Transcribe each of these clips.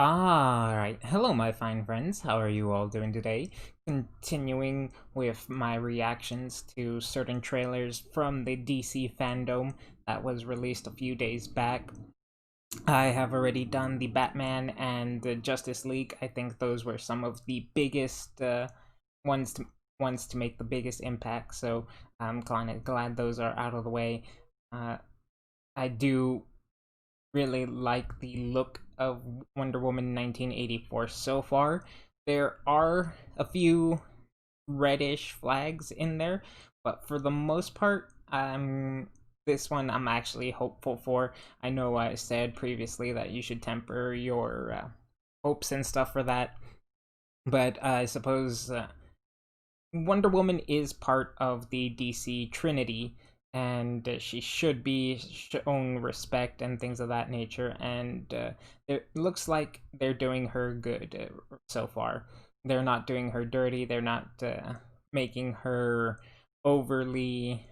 Alright, hello my fine friends, how are you all doing today? Continuing with my reactions to certain trailers from the DC fandom that was released a few days back. I have already done the Batman and the Justice League. I think those were some of the biggest ones to ones to make the biggest impact, so I'm kind of glad those are out of the way. Uh, I do really like the look of Wonder Woman 1984 so far. There are a few reddish flags in there, but for the most part, this one I'm actually hopeful for. I know I said previously that you should temper your hopes and stuff for that, but I suppose Wonder Woman is part of the DC Trinity, and she should be shown respect and things of that nature. And it looks like they're doing her good so far. They're not doing her dirty. They're not making her overly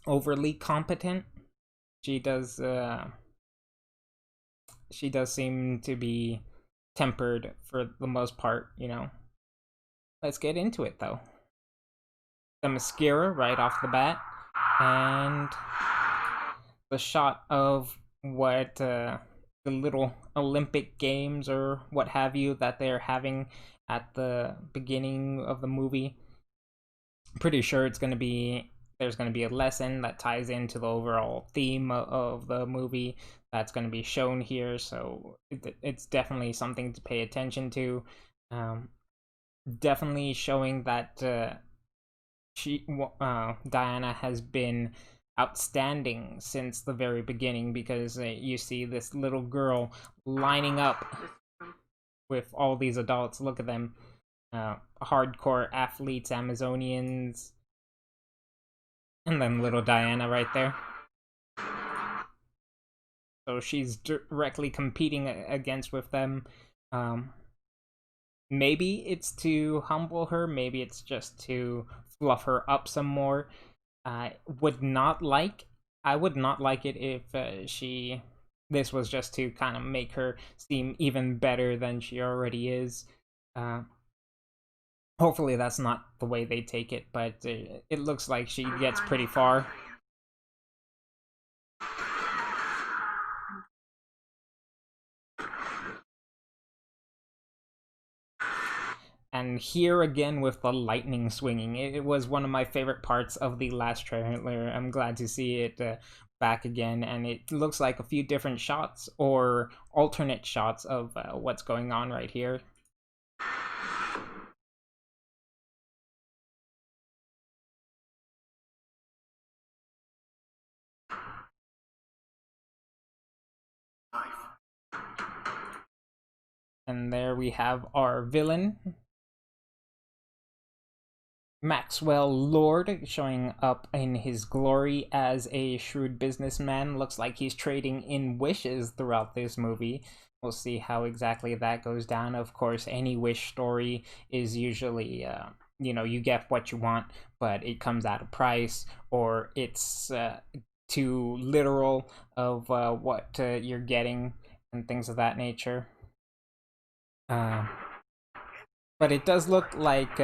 overly competent. She does she does seem to be tempered for the most part. Let's get into it though. The mascara right off the bat, and the shot of what the little Olympic Games or what have you that they're having at the beginning of the movie. Pretty sure it's going to be there's going to be a lesson that ties into the overall theme of the movie that's going to be shown here, so it's definitely something to pay attention to. Um, Definitely showing that Diana has been outstanding since the very beginning, because you see this little girl lining up with all these adults. Look at them, hardcore athletes, Amazonians, and then little Diana right there. So she's directly competing against with them. Um, Maybe it's to humble her, maybe it's just to fluff her up some more. I would not like I would not like it if she this was just to kind of make her seem even better than she already is. Uh, Hopefully that's not the way they take it, but it looks like she gets pretty far. And here again with the lightning swinging, it was one of my favorite parts of the last trailer. I'm glad to see it back again, and it looks like a few different shots or alternate shots of what's going on right here. And there we have our villain, Maxwell Lord, showing up in his glory as a shrewd businessman. Looks like he's trading in wishes throughout this movie. We'll see how exactly that goes down. Of course, any wish story is usually, you get what you want, but it comes at a price, or it's too literal of what you're getting, and things of that nature. Uh, but it does look like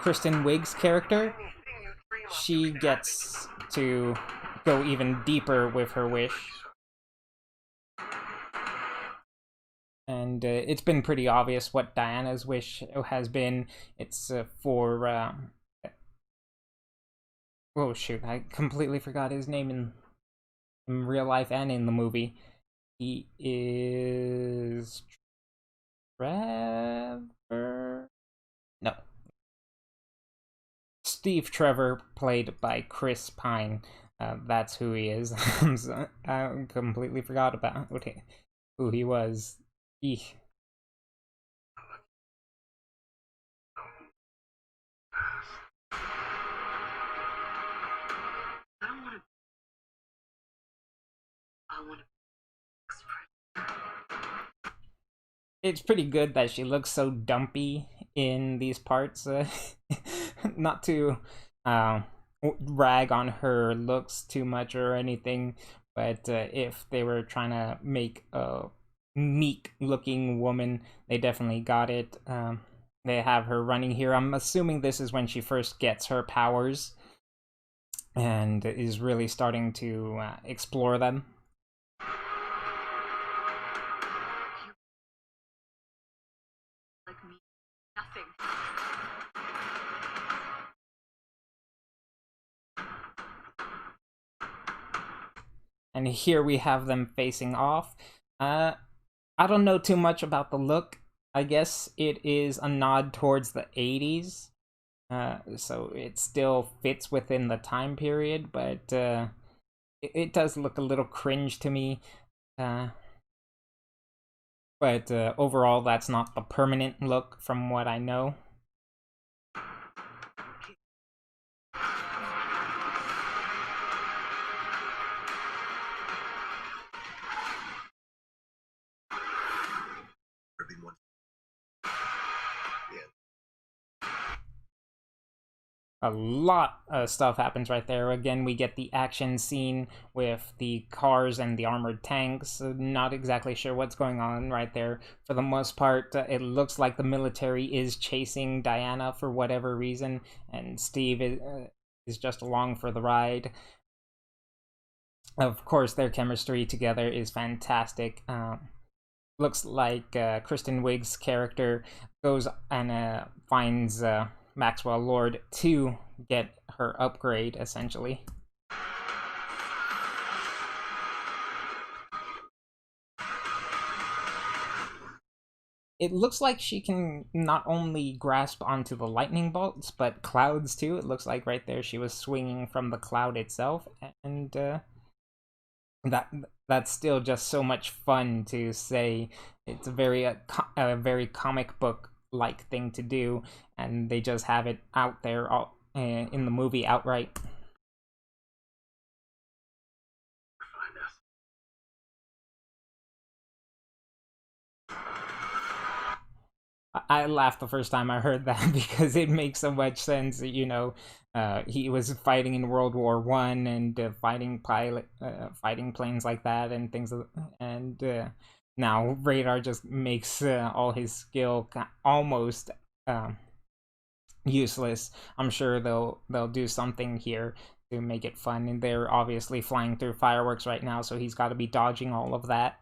Kristen Wiig's character. She gets to go even deeper with her wish. And it's been pretty obvious what Diana's wish has been. It's for. Oh, shoot. I completely forgot his name in real life and in the movie. He is. Trevor? No. Steve Trevor, played by Chris Pine. That's who he is. I completely forgot about who he was. Eek. It's pretty good that she looks so dumpy in these parts. Not to uh, rag on her looks too much or anything, but if they were trying to make a meek looking woman. They definitely got it. They have her running here. I'm assuming this is when she first gets her powers and is really starting to explore them. Like me, nothing. And here we have them facing off. I don't know too much about the look. I guess it is a nod towards the 80s. So it still fits within the time period, but it does look a little cringe to me. Uh, but overall, that's not the permanent look from what I know. A lot of stuff happens right there. Again, we get the action scene with the cars and the armored tanks. Not exactly sure what's going on right there. For the most part, it looks like the military is chasing Diana for whatever reason, and Steve is just along for the ride. Of course, their chemistry together is fantastic. Looks like Kristen Wiig's character goes and finds Maxwell Lord to get her upgrade, essentially. It looks like she can not only grasp onto the lightning bolts, but clouds too. It looks like right there she was swinging from the cloud itself, and that that's still just so much fun to say. It's a very comic book like thing to do, and they just have it out there all, in the movie outright. I laughed the first time I heard that because it makes so much sense. He was fighting in World War I and fighting planes like that and things, and now Radar just makes all his skill almost useless. I'm sure they'll do something here to make it fun, and they're obviously flying through fireworks right now, so he's got to be dodging all of that.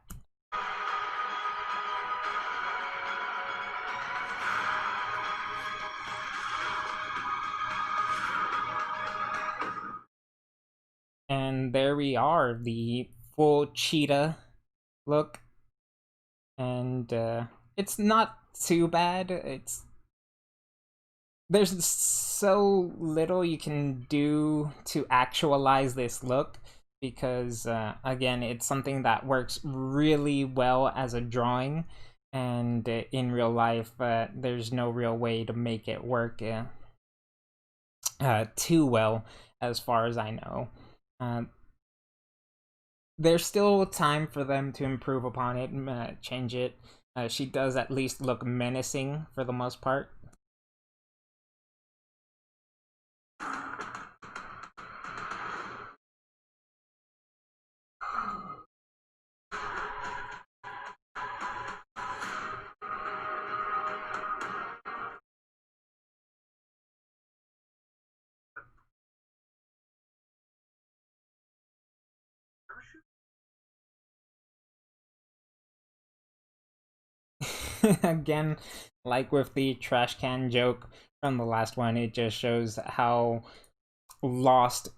And there we are, the full cheetah look, and it's not too bad. There's so little you can do to actualize this look because again, it's something that works really well as a drawing, and in real life there's no real way to make it work too well as far as I know. uh, there's still time for them to improve upon it and change it. She does at least look menacing for the most part. Again, like with the trash can joke from the last one, it just shows how lost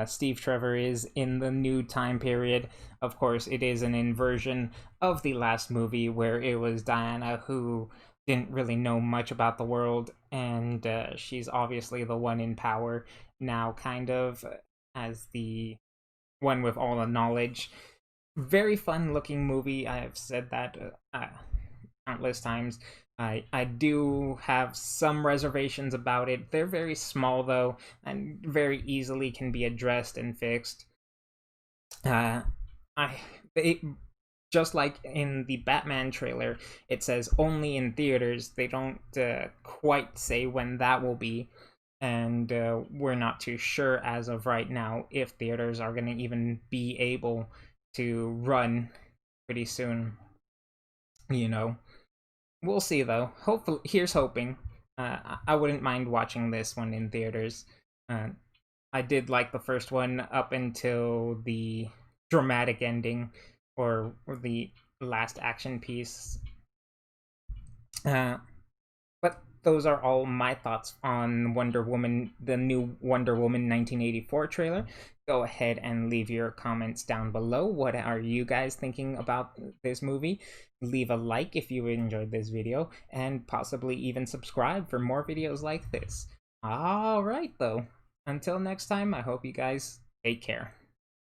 Steve Trevor is in the new time period. Of course, it is an inversion of the last movie where it was Diana who didn't really know much about the world, and she's obviously the one in power now, kind of as the one with all the knowledge. Very fun looking movie. I have said that countless times. I do have some reservations about it. They're very small though, and very easily can be addressed and fixed. Uh, I it, just like in the Batman trailer, it says only in theaters. They don't quite say when that will be, and we're not too sure as of right now if theaters are going to even be able to run pretty soon. You know, we'll see though. Hopefully, here's hoping. I wouldn't mind watching this one in theaters. Uh, I did like the first one up until the dramatic ending, or the last action piece. Uh, but those are all my thoughts on Wonder Woman, the new Wonder Woman 1984 trailer. Go ahead and leave your comments down below. What are you guys thinking about this movie? Leave a like if you enjoyed this video, and possibly even subscribe for more videos like this. Alright, though. Until next time, I hope you guys take care.